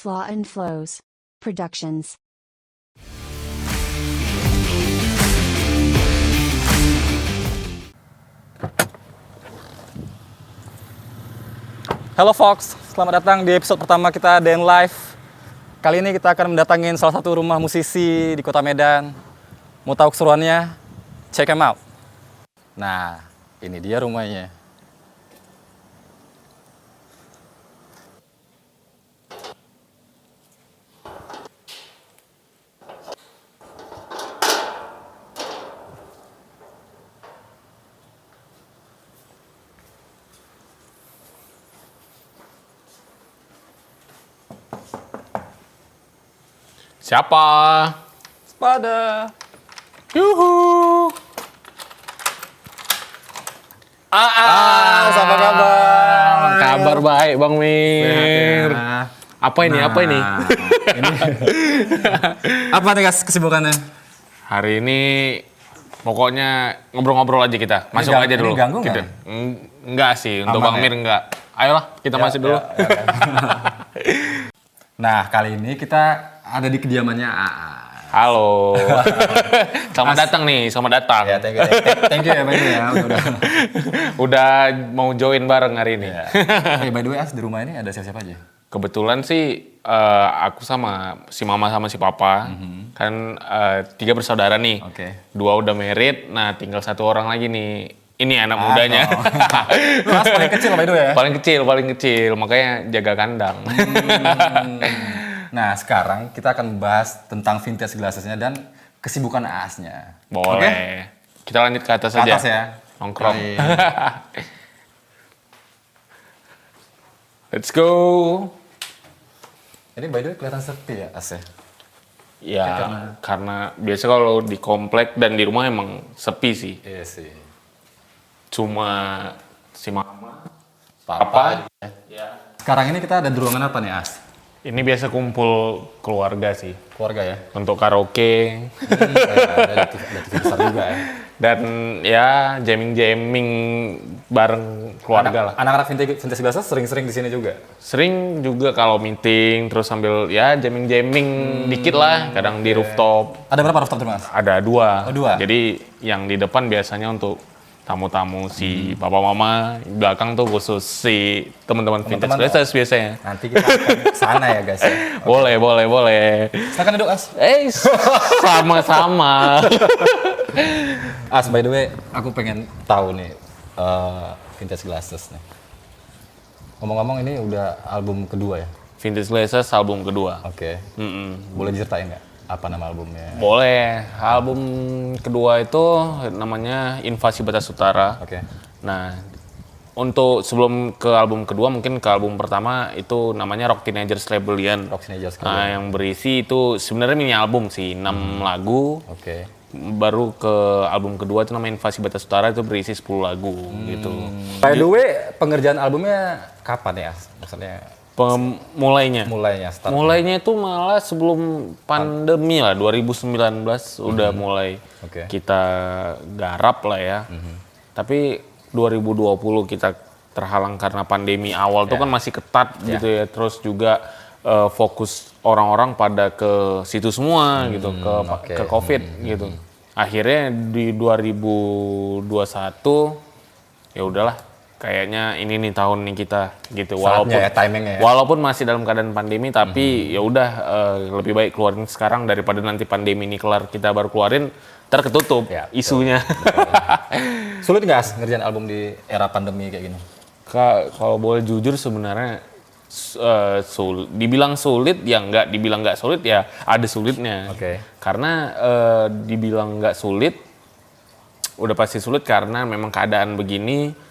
Flaw and Flows Productions. Halo Fox, selamat datang di episode pertama kita Dan Live. Kali ini kita akan mendatangin salah satu rumah musisi di kota Medan. Mau tahu keseruannya? Check them out. Nah, ini dia rumahnya. Siapa? Sepada. Yuhu. Apa kabar? Kabar baik Bang Mir. Sehat ya. Apa ini? Nah, Apa ini? Apa nih guys kesibukannya? Hari ini pokoknya ngobrol-ngobrol aja kita. Masuk Ini aja dulu. ganggu Gitu. nggak? Enggak sih, untuk Aman Bang ya? Mir enggak. Ayolah, kita masuk dulu. Nah, kali ini kita ada di kediamannya AA. Halo. Selamat datang nih, selamat datang. Ya, thank you ya, by the way ya. Udah mau join bareng hari ini. By the way, As, di rumah ini ada siapa-siapa aja? Kebetulan sih aku sama si mama sama si papa kan 3 bersaudara nih. Oke. 2 udah married, nah tinggal 1 orang lagi nih. Ini anak mudanya. Mas paling kecil by the way ya? Paling kecil, makanya jaga kandang. Nah, sekarang kita akan membahas tentang vintage glasses-nya dan kesibukan Aasnya. Boleh. Oke? Kita lanjut ke atas Ke aja. atas ya. Nongkrong. Baik. Let's go. Ini by the way kelihatan sepi ya, As ya? Ya, karena biasa kalau di komplek dan di rumah emang sepi sih. Iya sih. Cuma si mama, Papa. ya. Sekarang ini kita ada di ruangan apa nih, As? Ini biasa kumpul keluarga sih. Keluarga ya? Untuk karaoke. Ada TV besar juga ya. Dan ya jamming bareng keluarga lah. Anak-anak vintage glasses sering-sering di sini juga? Sering juga kalau meeting terus sambil ya jamming dikit lah, kadang di rooftop. Ada berapa rooftop Mas? Ada 2. Oh, 2. Jadi yang di depan biasanya untuk tamu-tamu si papa mama, di belakang tuh khusus si teman-teman vintage Teman-teman glasses biasanya. Nanti kita akan sana ya guys ya. Boleh. Silakan duduk, As. Sama-sama. As, by the way, aku pengen tahu nih vintage glasses nih. Ngomong-ngomong ini udah album kedua ya? Vintage Glasses album kedua. Oke. Mm-mm. Boleh diceritain nggak apa nama albumnya? Boleh. Album kedua itu namanya Invasi Batas Utara. Oke. Nah, untuk sebelum ke album kedua, mungkin ke album pertama itu namanya Rock Teenagers Rebellion. Rock Teenagers Nah, Rebellion. yang berisi itu sebenarnya mini album sih, 6 lagu. Oke. Baru ke album kedua itu namanya Invasi Batas Utara, itu berisi 10 lagu gitu. By the way, pengerjaan albumnya kapan ya? Maksudnya Mulainya start. Mulainya itu malah sebelum pandemi lah, 2019 udah mulai Oke. kita garap lah ya. Tapi 2020 kita terhalang karena pandemi awal tuh kan masih ketat gitu ya. Terus juga fokus orang-orang pada ke situ semua gitu, ke COVID gitu. Akhirnya di 2021 ya udahlah, kayaknya ini nih tahun nih kita gitu. Saatnya ya, timingnya ya. Walaupun masih dalam keadaan pandemi, tapi ya udah lebih baik keluarin sekarang daripada nanti pandemi ini kelar kita baru keluarin, terketutup Ya, isunya. Sulit nggak, As, ngerjain album di era pandemi kayak gini? Kalau boleh jujur sebenarnya dibilang sulit ya nggak, dibilang nggak sulit ya ada sulitnya. Oke. Karena dibilang nggak sulit, udah pasti sulit karena memang keadaan begini.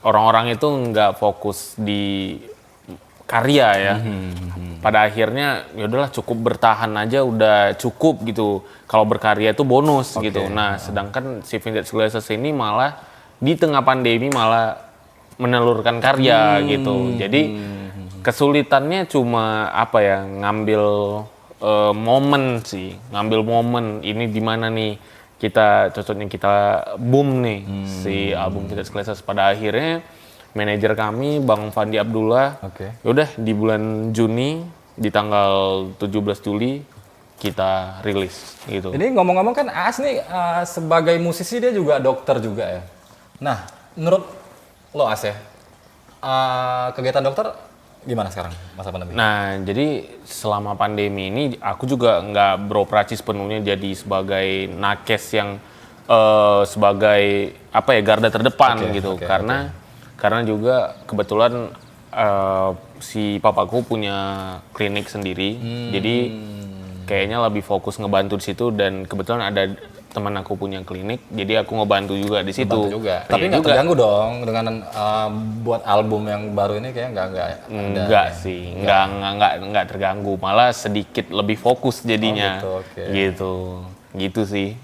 Orang-orang itu nggak fokus di karya ya. Pada akhirnya ya udahlah cukup bertahan aja udah cukup gitu. Kalau berkarya itu bonus gitu. Nah, sedangkan si Vintage Glasses ini malah di tengah pandemi malah menelurkan karya gitu. Jadi kesulitannya cuma ngambil momen sih, ngambil momen ini di mana nih kita cocoknya kita boom nih si album Vintage Glasses. Pada akhirnya manajer kami Bang Fandi Abdullah. Oke. Yaudah di bulan Juni di tanggal 17 Juli kita rilis gitu. Ini ngomong-ngomong kan Aas nih sebagai musisi dia juga dokter juga ya. Nah, menurut lo Aas ya, kegiatan dokter gimana sekarang masa pandemi? Nah, jadi selama pandemi ini aku juga nggak beroperasi sepenuhnya jadi sebagai nakes yang sebagai apa ya garda terdepan gitu. Karena juga kebetulan si papaku punya klinik sendiri, jadi kayaknya lebih fokus ngebantu di situ dan kebetulan ada teman aku punya klinik, jadi aku ngebantu juga di situ. Ngebantu juga. Tapi nggak terganggu dong dengan buat album yang baru ini kayak nggak sih, nggak terganggu, malah sedikit lebih fokus jadinya. Gitu sih.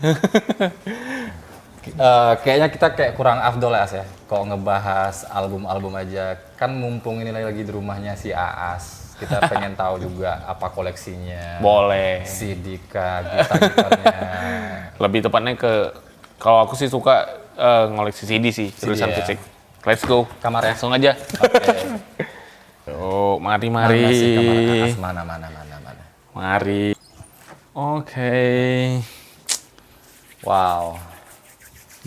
Kayaknya kita kayak kurang afdol ya As ya, kalau ngebahas album-album aja. Kan mumpung ini lagi di rumahnya si Aas, kita pengen tahu juga apa koleksinya. Boleh. Si Dika, gitar-gitarnya. Lebih tepatnya kalau aku sih suka ngoleksi CD sih, tulisan fisik. Let's go. Kamar ya? Langsung aja. Oke. Oh, mari. Mana sih kamar Aas? Mana. Mari. Oke. Wow.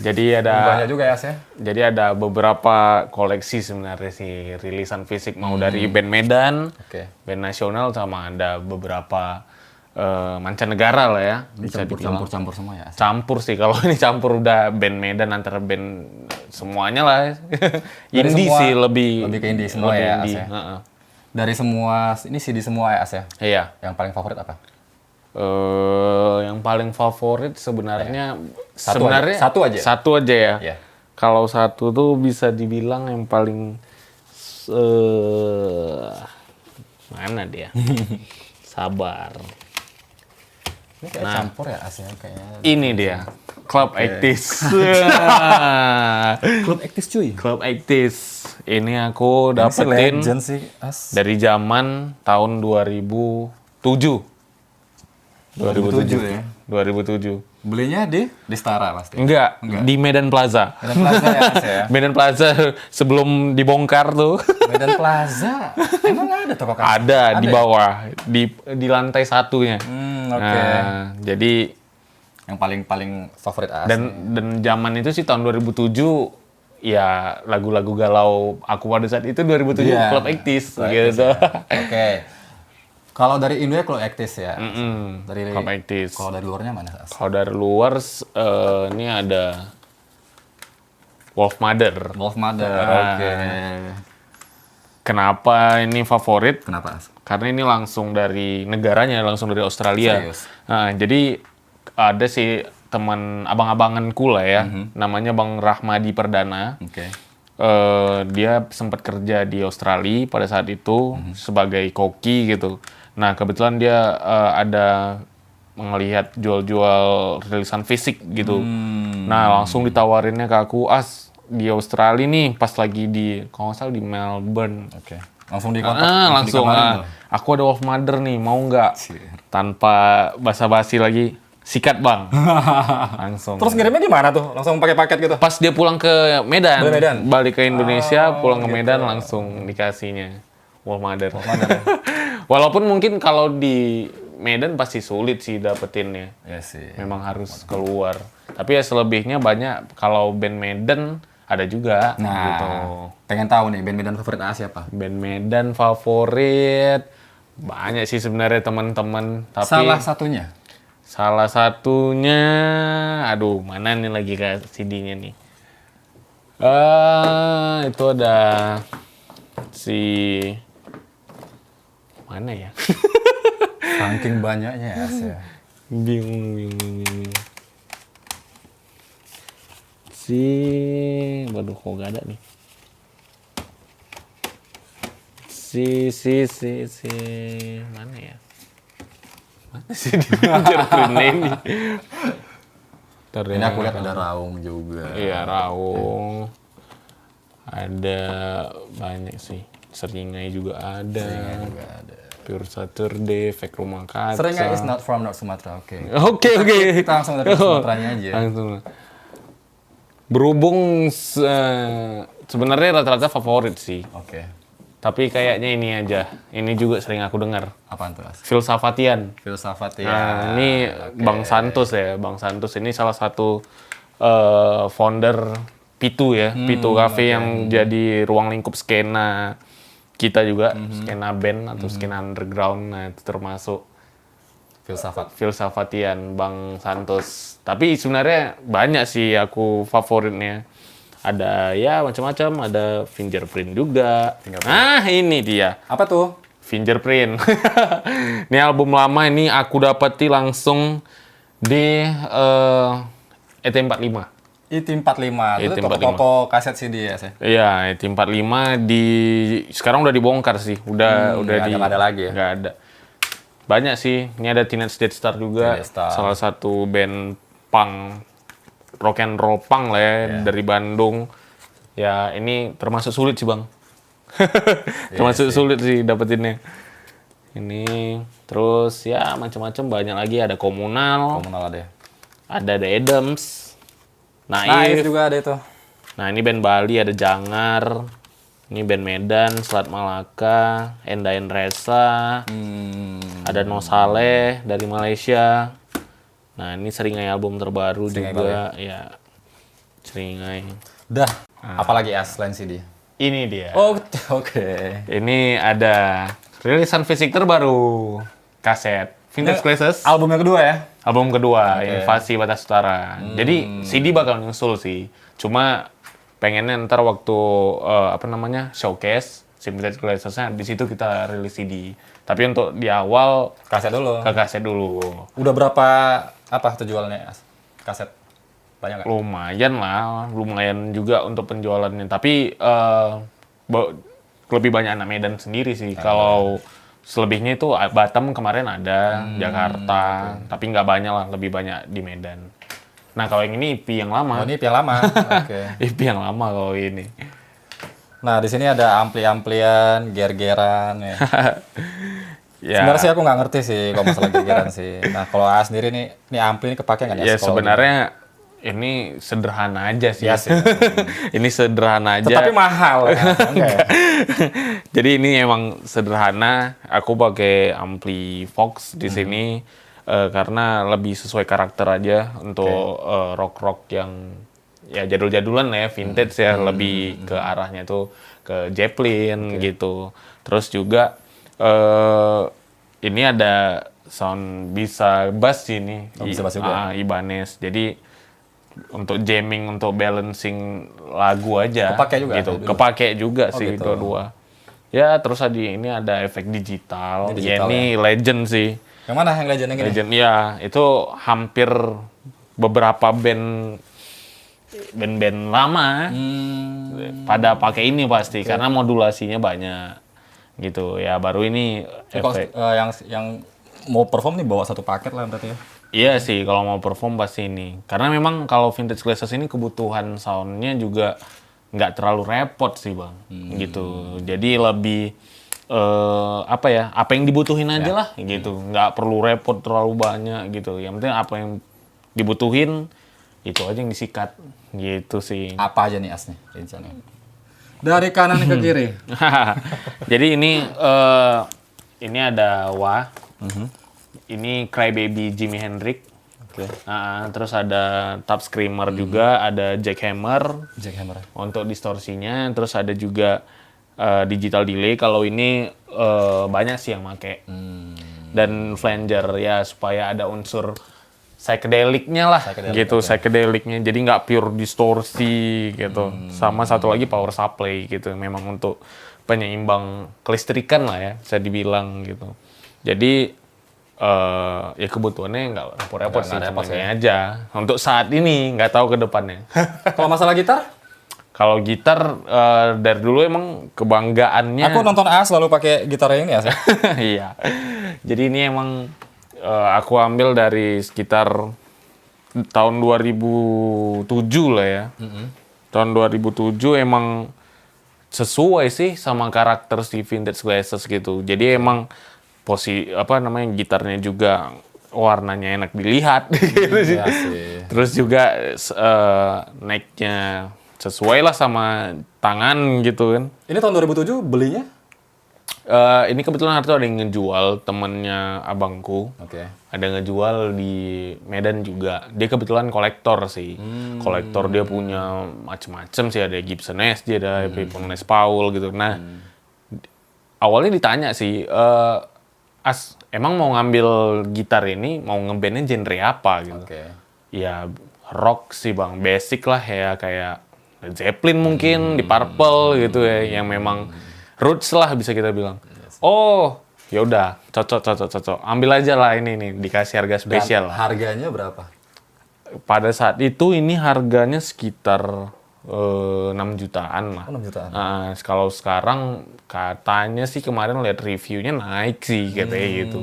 Jadi Banyak juga ya As ya? Jadi ada beberapa koleksi sebenarnya sih rilisan fisik mau dari band Medan, band nasional sama ada beberapa mancanegara lah ya. Bisa campur semua ya As? Campur sih kalau ini campur udah band Medan antara band semuanya lah. Indie semua, sih lebih ke indie semua ya As ya? Dari semua ini CD semua ya As ya? Iya. Yang paling favorit apa? Yang paling favorit sebenarnya satu aja ya. Yeah. Kalau satu tuh bisa dibilang yang paling mana dia? Sabar. Ini kayak campur ya As ya kayaknya. Ini dia. Club 80s. Club 80s cuy. Club 80s. Ini aku dapetin legend sih As. dari zaman tahun 2007. 2007 ya. 2007. Belinya di Stara pasti. Enggak, di Medan Plaza. Medan Plaza ya As ya. Medan Plaza sebelum dibongkar tuh. Medan Plaza. Emang ada toko kaos? Ada di bawah, di lantai satunya. Oke. Nah, jadi yang paling favorit As. dan zaman itu sih tahun 2007 ya lagu-lagu galau aku pada saat itu 2007 Club 80s gitu. Oke. Kalau dari Indo ya Club 80s ya. Dari Club 80s. Kalau dari luarnya mana As? Kalau dari luar ini ada Wolf Mother. Oke. Kenapa ini favorit? Kenapa As? Karena ini langsung dari negaranya, langsung dari Australia. Serius? Nah, jadi ada sih teman abang-abanganku lah ya, namanya Bang Rahmadi Perdana. Oke. Dia sempat kerja di Australia pada saat itu sebagai koki gitu. Nah, kebetulan dia ada melihat jual-jual rilisan fisik gitu. Nah, langsung ditawarinnya ke aku, As, di Australia nih, pas lagi kalau nggak salah di Melbourne. Oke. Langsung dikontak. Langsung. Aku ada Wolf Mother nih, mau nggak? Tanpa basa-basi lagi, sikat Bang. Langsung. Terus ngirimnya gimana tuh? Langsung pakai paket gitu? Pas dia pulang ke Medan, balik ke Indonesia, pulang ke gitu. Medan langsung dikasihnya Wolf Mother. Walaupun mungkin kalau di Medan pasti sulit sih dapetinnya. Iya sih. Memang harus keluar. Tapi ya selebihnya banyak. Kalau band Medan ada juga. Nah, gitu. pengen tahu nih band Medan favorit As siapa? Band Medan favorit banyak sih sebenarnya teman-teman. Tapi Salah satunya, aduh mana nih lagi ke CD-nya nih? Itu ada si mana ya? Saking banyaknya ya, As ya. Bingung. Waduh kok gak ada nih. Mana ya? Mana sih dia printnya ini? Ini aku lihat ada Raung juga. Iya, Raung. Ada banyak sih. Seringai juga ada. Pure Saturday, Fake Rumah Kaca. Seringai is not from North Sumatra, oke. Oke. Kita langsung dari Sumateranya aja. Langsung. Berhubung sebenarnya rata-rata favorit sih. Oke. Tapi kayaknya ini aja. Ini juga sering aku dengar. Apaan tuh, As? Filsafatian. Filsafat ya. Nah, ini Bang Santos ya. Bang Santos ini salah satu founder Pitu ya. Pitu Cafe yang jadi ruang lingkup skena kita juga. Skena band atau skena underground. Nah, itu termasuk Filsafatian Bang Santos. Tapi sebenarnya banyak sih aku favoritnya. Ada ya macam-macam, ada Fingerprint juga. Nah, ini dia. Apa tuh? Fingerprint. Ini album lama, ini aku dapati langsung di ET45. IT45. Itu IT45. toko kaset CD ya, sih? Iya, ET45 sekarang udah dibongkar sih. Udah nggak ada lagi ya? Nggak ada. Banyak sih. Ini ada Teenage Death Star juga. Death Star. Salah satu band punk, rock and roll punk lah ya, dari Bandung. Ya, ini termasuk sulit sih, Bang. Termasuk sulit sih dapetinnya. Ini terus ya macam-macam, banyak lagi, ada Komunal Komunal ada ya? ada The Adams, Naif juga ada itu. Nah, ini band Bali, ada Jangar. Ini band Medan, Selat Malaka, Endain Resa. Ada No Saleh dari Malaysia. Nah, ini Seringai album terbaru Seringai juga. Ya, Seringai. Dah. Apalagi As selain CD? Ini dia. Oh, oke. Ini ada rilisan fisik terbaru. Kaset. Vintage Classes. Album yang kedua ya? Album kedua, Invasi Batas Utara. Jadi CD bakal nyusul sih. Cuma pengennya ntar waktu showcase si Vintage Classes-nya di situ kita rilis CD. Tapi untuk di awal Kaset dulu. ke kaset dulu. Udah berapa terjualnya As? Kaset? Banyak nggak? Lumayan juga untuk penjualannya. Tapi lebih banyak anak Medan sendiri sih. Kalau selebihnya itu Batam kemarin ada, Jakarta, tapi nggak banyak lah, lebih banyak di Medan. Nah, kalau yang ini EP yang lama. Oh, ini yang lama. Oke. EP yang lama kalau ini. Nah, di sini ada ampli-amplian, ger-geran ya. Ya, Sebenarnya sih aku nggak ngerti sih kalau masalah ger-geran sih. Nah, kalau A sendiri nih, ini ampli ini kepake nggak ya sebenarnya ini sederhana aja sih. Iya sih. Ini sederhana aja. Tetapi mahal ya. Enggak ya? Jadi ini emang sederhana. Aku pakai ampli Vox di sini karena lebih sesuai karakter aja untuk rock-rock yang ya jadul-jadulan ya, vintage ya, lebih ke arahnya tuh ke Zeppelin gitu. Terus juga ini ada sound bisa bass sini. Bisa bass juga. Ibanez. Jadi untuk jamming, untuk balancing lagu aja. Kepake juga gitu. dulu. Kepake juga sih gitu. itu dua. Ya, terus ini ada efek digital. Ini digital ini legend sih. Yang mana yang legend yang ini? Legend ya, itu hampir beberapa band lama pada pakai ini pasti karena modulasinya banyak gitu ya. Baru ini Kalau efek. yang mau perform nih bawa satu paket lah berarti ya? Iya sih, kalau mau perform pasti ini. Karena memang kalau Vintage Classes ini kebutuhan soundnya juga nggak terlalu repot sih, Bang. Gitu. Jadi lebih apa yang dibutuhin aja lah gitu. Nggak perlu repot terlalu banyak gitu. Yang penting apa yang dibutuhin itu aja yang disikat gitu sih. Apa aja nih As nih rencananya? Dari kanan ke kiri. Jadi ini ada Wah. Ini Crybaby Jimi Hendrix. Terus ada Top Screamer juga, ada Jackhammer. Jackhammer. Untuk distorsinya, terus ada juga digital delay. Kalau ini banyak sih yang make. Dan flanger ya supaya ada unsur psychedelicnya lah, psychedelicnya. Jadi nggak pure distorsi gitu. Sama satu lagi power supply gitu. Memang untuk penyeimbang kelistrikan lah ya, bisa dibilang gitu. Jadi ya kebutuhannya nggak repot-repot sih, cuma ini aja. Untuk saat ini, nggak tahu ke depannya. Kalau masalah gitar? Kalau gitar, dari dulu emang kebanggaannya... Aku nonton A selalu pakai gitar ini ya. Iya. Jadi ini emang aku ambil dari sekitar tahun 2007 lah ya. Tahun 2007 emang sesuai sih sama karakter si Vintage Classes gitu. Jadi emang gitarnya juga warnanya enak dilihat gitu sih. Iya sih. Terus juga neck-nya sesuai lah sama tangan gitu kan. Ini tahun 2007 belinya? Ini kebetulan Harto ada yang ngejual, temennya abangku. Oke. Ada yang ngejual di Medan juga. Dia kebetulan kolektor sih. Kolektor, dia punya macem-macem sih. Ada Gibson SG, ada Epiphone Les Paul gitu. Nah, awalnya ditanya sih, As, emang mau ngambil gitar ini, mau ngebandnya genre apa gitu? Oke. Ya rock sih bang, basic lah ya, kayak Led Zeppelin mungkin, di Purple gitu ya, yang memang roots lah bisa kita bilang. Oh, ya udah, cocok. Ambil aja lah ini nih, dikasih harga spesial. Dan harganya berapa? Pada saat itu ini harganya sekitar 6 jutaan lah. Oh, 6 jutaan. Kalau sekarang katanya sih kemarin lihat reviewnya naik sih katanya gitu.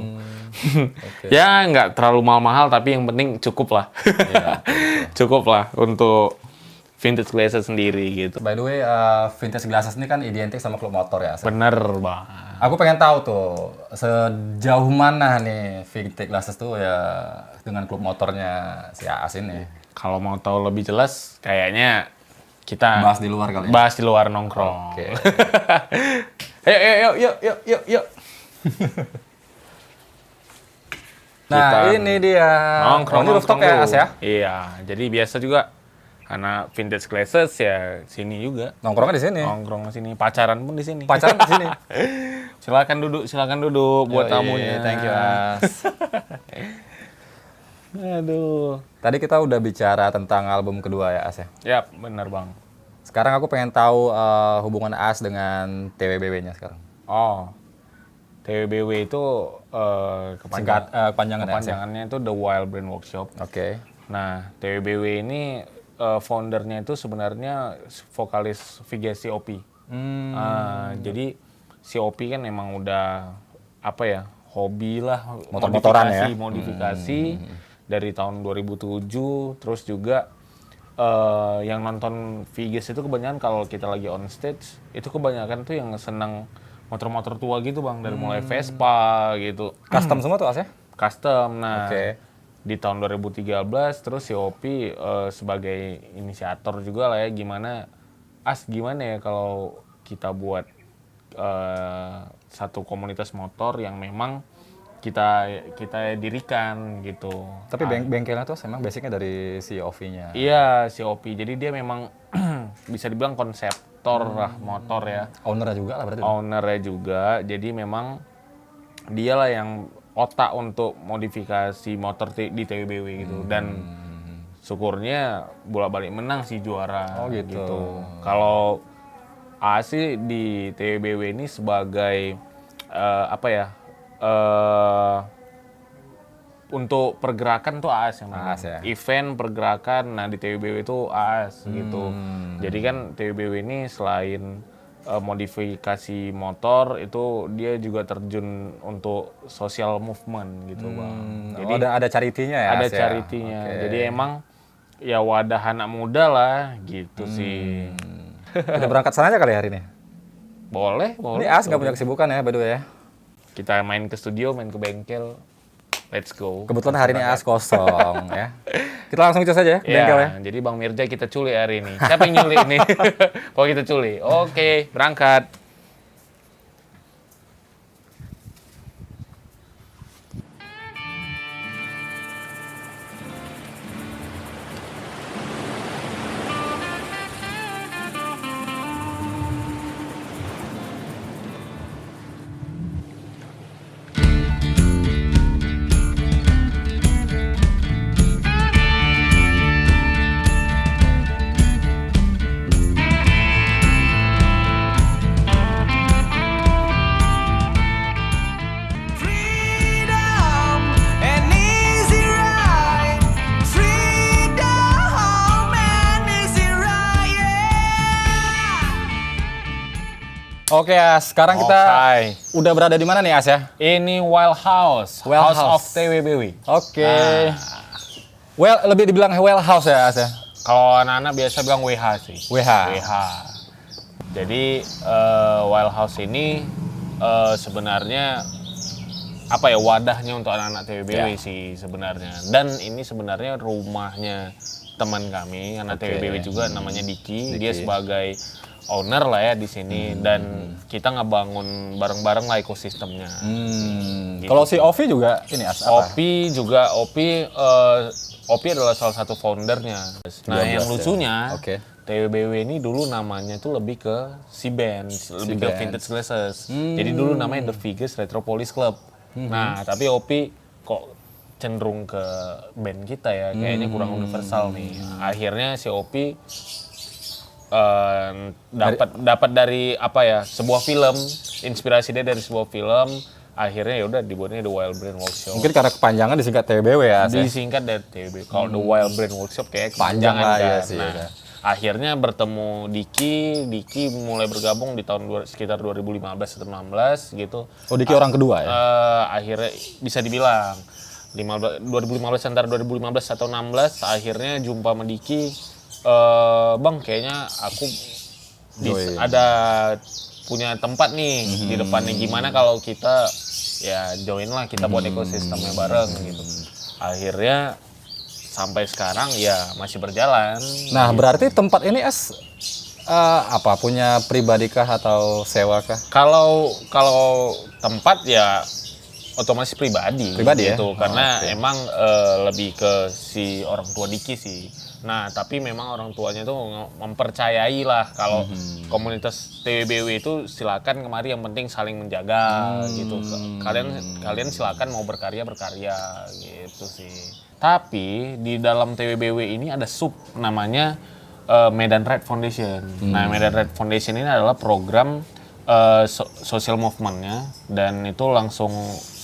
Okay. Ya nggak terlalu mahal-mahal tapi yang penting cukup lah. Iya, Cukup lah untuk vintage glasses sendiri gitu. By the way, vintage glasses ini kan identik sama klub motor ya. Bener bang. Aku pengen tahu tuh sejauh mana nih vintage glasses tuh ya dengan klub motornya si Aas ini. Kalau mau tahu lebih jelas, kayaknya kita Bahas di luar kali ya. bahas di luar nongkrong. Oke. Yuk. Nah, Kita ini dia. Nongkrong, ini rooftop ya, dulu. As ya? Iya, jadi biasa juga anak vintage glasses ya sini juga. Nongkrongnya di sini. Nongkrong di sini, pacaran pun di sini. Pacaran di sini. Silakan duduk buat Yoi, tamunya. Thank you, As. Aduh. Tadi kita udah bicara tentang album kedua ya, As ya? Yap, bener bang. Sekarang aku pengen tahu hubungan As dengan TWBW-nya sekarang. Oh, TWBW itu Singkat, kepanjangan ya, As ya? kepanjangannya itu The Wild Brain Workshop. Oke. Nah, TWBW ini foundernya itu sebenarnya vokalis VGS COP. Jadi COP kan emang udah apa ya, hobi lah, Motor-motoran ya? modifikasi dari tahun 2007, terus juga yang nonton VGS itu kebanyakan kalau kita lagi on stage, itu kebanyakan tuh yang senang motor-motor tua gitu bang, dari mulai Vespa gitu. Custom semua tuh, As ya? Custom. Nah, Oke. di tahun 2013 terus COP sebagai inisiator juga lah ya, gimana ya kalau kita buat satu komunitas motor yang memang kita dirikan gitu. Tapi bengkelnya tuh emang basicnya dari si OV-nya. Iya, COP. Jadi dia memang bisa dibilang konseptor lah motor ya. Ownernya juga lah berarti. Ownernya juga. Jadi memang dialah yang otak untuk modifikasi motor di TWBW gitu. Dan syukurnya bolak-balik menang sih, juara. Oh gitu. Kalau A sih di TWBW ini sebagai apa ya? Untuk pergerakan tuh AAS yang AAS ya? Event pergerakan, nah di TWBW itu AAS gitu. Jadi kan TWBW ini selain modifikasi motor, itu dia juga terjun untuk social movement gitu bang. Jadi ada charity-nya ya? ada As ya? charity-nya. Oke. Jadi emang ya wadah anak muda lah gitu sih. Kita berangkat sana aja kali ya hari ini. Boleh. Ini As nggak punya kesibukan ya, by the way ya? Kita main ke studio, main ke bengkel. Let's go. Kebetulan hari ini As kosong ya. Kita langsung cus aja ya, ke bengkel ya. Jadi Bang Mirja kita culik hari ini. Siapa yang nyulik nih? Oh kita culik. Oke, berangkat. Freedom and easy ride. Freedom and easy ride. Yeah. Oke As, sekarang kita udah berada di mana nih As ya? Ini Wild House. Wild House of House. TWBW. Oke. Well, lebih dibilang well house ya As ya? Kalau anak-anak biasa bilang WH sih. WH. Jadi Wild House ini sebenarnya apa ya, wadahnya untuk anak-anak TWBW Ya. sih sebenarnya. Dan ini sebenarnya rumahnya teman kami, anak Oke. TWBW juga namanya Diki. Dia sebagai owner lah ya di sini dan kita ngebangun bareng-bareng lah ekosistemnya. Kalau si Ovi juga ini apa? Opi adalah salah satu foundernya. Nah, 12 yang ya. lucunya, Oke. TWBW ini dulu namanya tuh lebih ke band, lebih ke band. vintage glasses. Jadi dulu namanya The Vegas Retropolis Club. Nah, tapi Opi kok cenderung ke band kita ya, kayaknya kurang universal nih. Akhirnya si Opi dapat dari apa ya, sebuah film, inspirasi dia dari sebuah film. Akhirnya ya udah dibuatnya The Wild Brain Workshop. Mungkin karena kepanjangan disingkat TWBW ya. As, ya? Disingkat dari TWB. Kalau The Wild Brain Workshop kayak Panjang lah, kepanjangan ya kan. sih, Nah, udah. akhirnya bertemu Diki mulai bergabung di tahun sekitar 2015 atau 16 gitu. Oh, Diki orang kedua ya? Akhirnya bisa dibilang 2015 antara 2015 atau 16 akhirnya jumpa sama Diki, Bang kayaknya aku Join. ada punya tempat nih di depannya, gimana kalau kita ya join lah, kita buat ekosistemnya bareng gitu. Akhirnya sampai sekarang ya masih berjalan. Nah, berarti tempat ini apa punya pribadi kah atau sewa kah? Kalau tempat ya otomatis pribadi Pribadi ya? gitu, karena oke. emang lebih ke si orang tua Diki sih. Nah, tapi memang orang tuanya tuh mempercayai lah kalau komunitas TWBW itu silakan kemari, yang penting saling menjaga gitu. Kalian silakan mau berkarya gitu sih. Tapi di dalam TWBW ini ada sub namanya Medan Red Foundation. Nah, Medan Red Foundation ini adalah program social movement-nya, dan itu langsung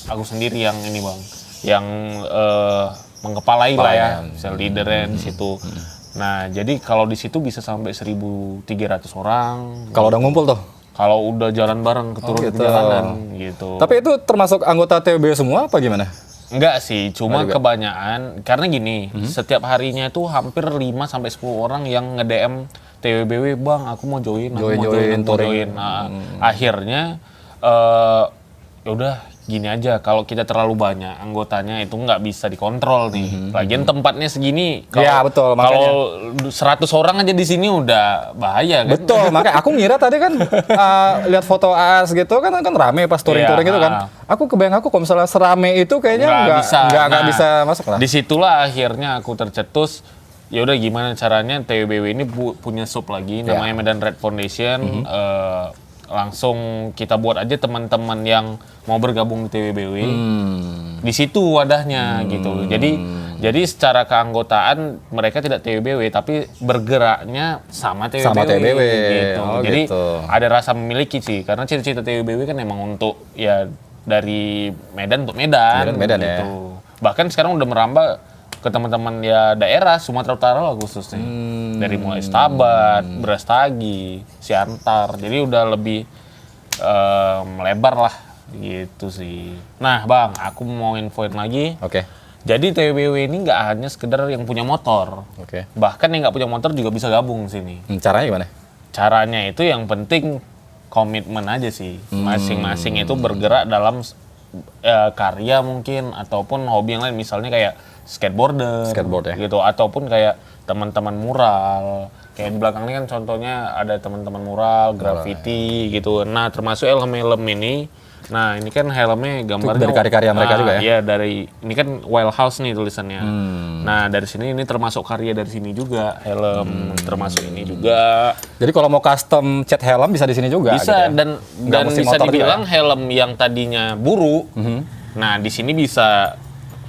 aku sendiri yang ini Bang, yang mengepalai lah ya, sel leadernya di situ. Nah, jadi kalau di situ bisa sampai 1.300 orang. Kalau udah ngumpul tuh. Kalau udah jalan bareng turun gitu. ke jalanan gitu. Tapi itu termasuk anggota TWBW semua apa gimana? Enggak sih, cuma kebanyakan karena gini, setiap harinya itu hampir 5 sampai 10 orang yang nge-DM TWBW, "Bang, aku mau join, aku mau Join, aku mau join." Nah, akhirnya ya udah gini aja, kalau kita terlalu banyak anggotanya itu nggak bisa dikontrol nih. Lagian tempatnya segini. Iya, betul, makanya. Kalau 100 orang aja di sini udah bahaya kan. Betul, makanya aku ngira tadi kan lihat foto AS gitu kan rame pas touring-touring gitu kan. Aku kebayang kalau misalnya serame itu kayaknya nggak bisa masuk lah. Disitulah akhirnya aku tercetus. Ya udah gimana caranya TWBW ini punya sub lagi namanya Medan Red Foundation. Langsung kita buat aja teman-teman yang mau bergabung di TWBW. Di situ wadahnya gitu. Jadi secara keanggotaan mereka tidak TWBW tapi bergeraknya sama TWBW, Sama TWBW. gitu. Oh, Jadi gitu. ada rasa memiliki sih, karena cita-cita TWBW kan emang untuk ya dari Medan untuk Medan, Medan ya. gitu. Bahkan sekarang udah merambah ke teman-teman ya daerah Sumatera Utara lah khususnya. Dari mulai Stabat, Brastagi, Siantar. Jadi udah lebih melebar lah gitu sih. Nah, Bang, aku mau infoin lagi. Oke. Jadi TWBW ini nggak hanya sekedar yang punya motor. Oke. Bahkan yang nggak punya motor juga bisa gabung sini. Caranya gimana? Caranya itu yang penting komitmen aja sih. Masing-masing itu bergerak dalam karya mungkin ataupun hobi yang lain, misalnya kayak Skateboard ya. gitu, ataupun kayak teman-teman mural. Kayak di belakang ini kan contohnya ada teman-teman mural, graffiti gitu. Nah, termasuk helm-helm ini. Nah, ini kan helmnya gambarnya dari karya-karya mereka juga ya? Iya, dari ini kan Wild House nih tulisannya. Nah, dari sini ini termasuk karya dari sini juga. Helm termasuk ini juga. Jadi kalau mau custom cat helm bisa di sini juga. Bisa, gitu ya? dan Nggak mesti bisa motor juga dibilang ya? helm yang tadinya buru. Nah, di sini bisa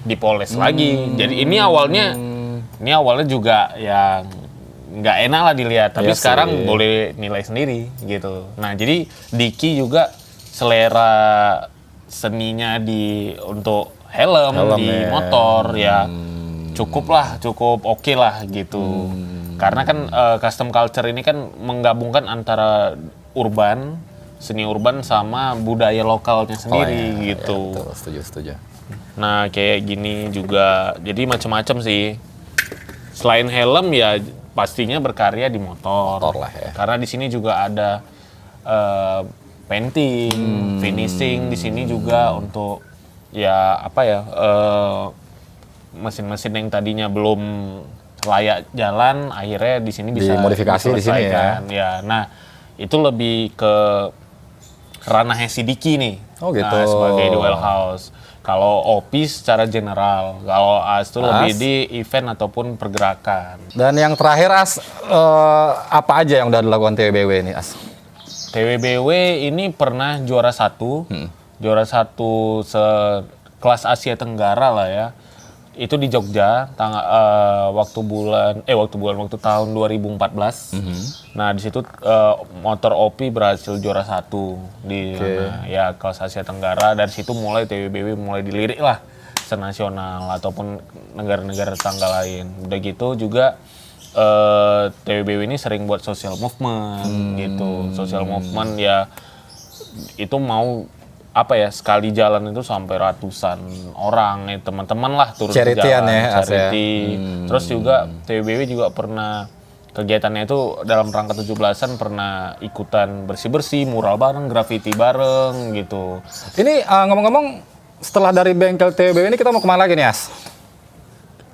dipoles lagi. Jadi ini awalnya juga yang nggak enak lah dilihat, tapi Iya sekarang sih. boleh nilai sendiri gitu. Nah, jadi Diki juga selera seninya untuk helm di ya. motor ya cukup oke lah gitu. Karena kan custom culture ini kan menggabungkan antara seni urban sama budaya lokalnya sendiri gitu. Ya, betul, setuju. Nah, kayak gini juga. Jadi macam-macam sih. Selain helm ya pastinya berkarya di motor. Motor lah ya. Karena di sini juga ada painting, finishing di sini juga untuk ya mesin-mesin yang tadinya belum layak jalan, akhirnya di sini bisa Dimodifikasi di sini ya. diselesaikan. Ya, nah itu lebih ke ranahnya si Diki nih. Oh, gitu. Nah, sebagai di Well House. Kalau Opi secara general, kalau As itu lebih di event ataupun pergerakan. Dan yang terakhir As, apa aja yang udah dilakukan TWBW ini As? TWBW ini pernah juara 1, juara 1 sekelas Asia Tenggara lah ya. Itu di Jogja, waktu tahun 2014. Nah di situ motor Opi berhasil juara 1 di ya kelas Asia Tenggara. Dari situ mulai TWBW mulai dilirik lah senasional ataupun negara-negara tetangga lain. Udah gitu juga TWBW ini sering buat social movement gitu. Social movement ya itu mau apa ya, sekali jalan itu sampai ratusan orang teman-teman lah turun ke Charity-an jalan, ya, As, ya? charity. Terus juga TWBW juga pernah kegiatannya itu dalam rangka 17-an pernah ikutan bersih-bersih, mural bareng, graffiti bareng gitu. Ini ngomong-ngomong, setelah dari bengkel TWBW ini kita mau kemana lagi nih As?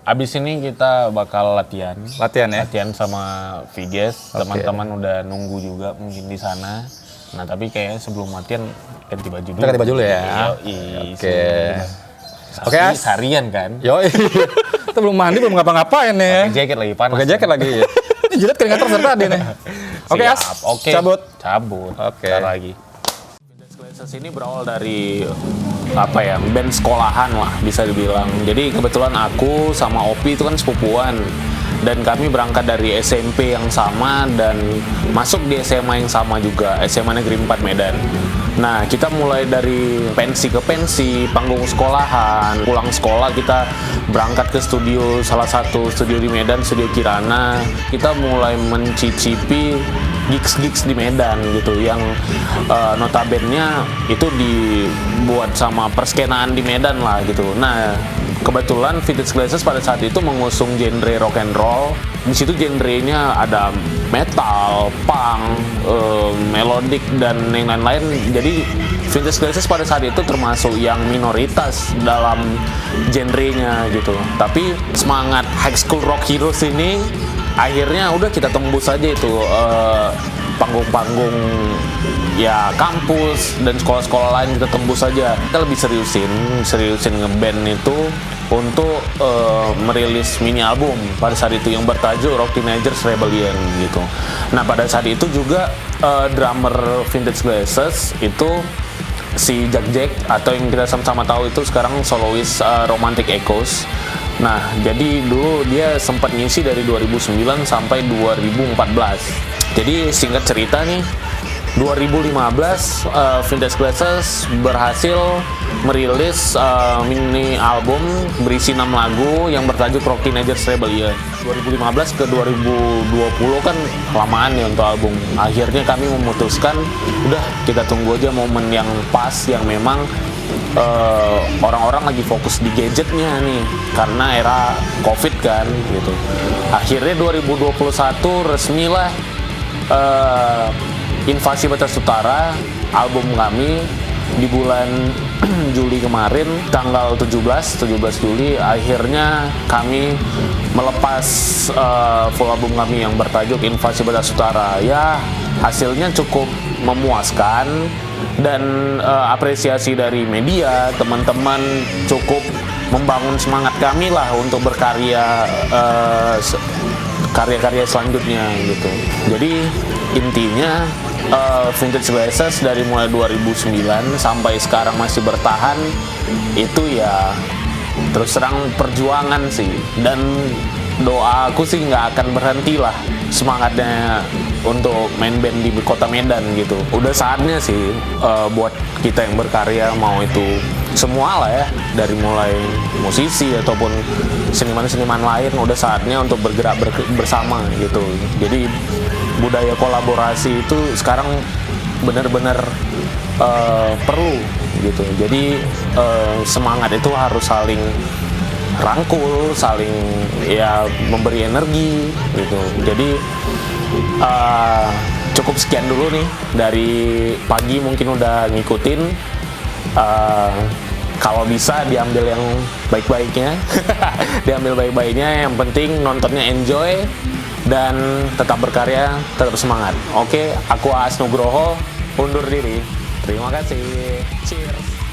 Abis ini kita bakal latihan. Latihan ya? Latihan sama Viges, teman-teman udah nunggu juga mungkin di sana. Nah tapi kayaknya sebelum latihan ganti baju dulu. Kita ganti baju dulu ya? Oke. Oke, As. Harian kan? Yoi. Kita belum mandi, belum ngapa-ngapain nih. Pakai jaket lagi panas. Pakai jaket lagi. Ini jilat keringat terus dari tadi nih. Oke As, Oke. cabut. Oke. Ntar lagi. Vintage Glazers ini berawal dari apa ya, band sekolahan lah bisa dibilang. Jadi kebetulan aku sama Opi itu kan sepupuan. Dan kami berangkat dari SMP yang sama dan masuk di SMA yang sama juga, SMA Negeri 4 Medan. Nah, kita mulai dari pensi ke pensi, panggung sekolahan, pulang sekolah kita berangkat ke studio, salah satu studio di Medan, Studio Kirana. Kita mulai mencicipi gigs-gigs di Medan gitu, yang notabene-nya itu dibuat sama perskenaan di Medan lah gitu. Nah, kebetulan Vintage Glazers pada saat itu mengusung genre rock and roll. Di situ genrenya ada metal, punk, melodic dan yang lain-lain. Jadi Vintage Glazers pada saat itu termasuk yang minoritas dalam genrenya gitu. Tapi semangat High School Rock Heroes ini akhirnya udah kita tembus aja itu panggung-panggung ya kampus dan sekolah-sekolah lain, kita tembus aja. Kita lebih seriusin ngeband itu untuk merilis mini album pada saat itu yang bertajuk Rock Teenagers Rebellion gitu. Nah pada saat itu juga drummer Vintage Glazers itu si Jack atau yang kita sama-sama tahu itu sekarang solois Romantic Echoes. Nah, jadi dulu dia sempat ngisi dari 2009 sampai 2014. Jadi singkat cerita nih, 2015 Vintage Glazers berhasil merilis mini album berisi 6 lagu yang bertajuk Rock Teenagers Rebellion. 2015 ke 2020 kan kelamaan ya untuk album. Akhirnya kami memutuskan, udah kita tunggu aja momen yang pas, yang memang orang-orang lagi fokus di gadgetnya nih karena era Covid kan gitu. Akhirnya 2021 resmilah Invasi Batas Utara, album kami di bulan Juli kemarin, tanggal 17 Juli, akhirnya kami melepas full album kami yang bertajuk Invasi Batas Utara. Ya, hasilnya cukup memuaskan dan apresiasi dari media, teman-teman cukup membangun semangat kami lah untuk berkarya karya-karya selanjutnya gitu. Jadi intinya Vintage Glazers dari mulai 2009 sampai sekarang masih bertahan itu ya terus terang perjuangan sih, dan doa aku sih nggak akan berhenti lah semangatnya untuk main band di kota Medan gitu. Udah saatnya sih buat kita yang berkarya, mau itu semua lah ya, dari mulai musisi ataupun seniman-seniman lain, udah saatnya untuk bergerak bersama gitu. Jadi budaya kolaborasi itu sekarang benar-benar perlu gitu. Jadi semangat itu harus saling rangkul, saling ya memberi energi gitu. Jadi cukup sekian dulu nih dari pagi, mungkin udah ngikutin. Kalau bisa diambil yang baik-baiknya, diambil baik-baiknya. Yang penting nontonnya enjoy dan tetap berkarya, tetap semangat. Oke, aku Aas Nugroho undur diri. Terima kasih. Cheers.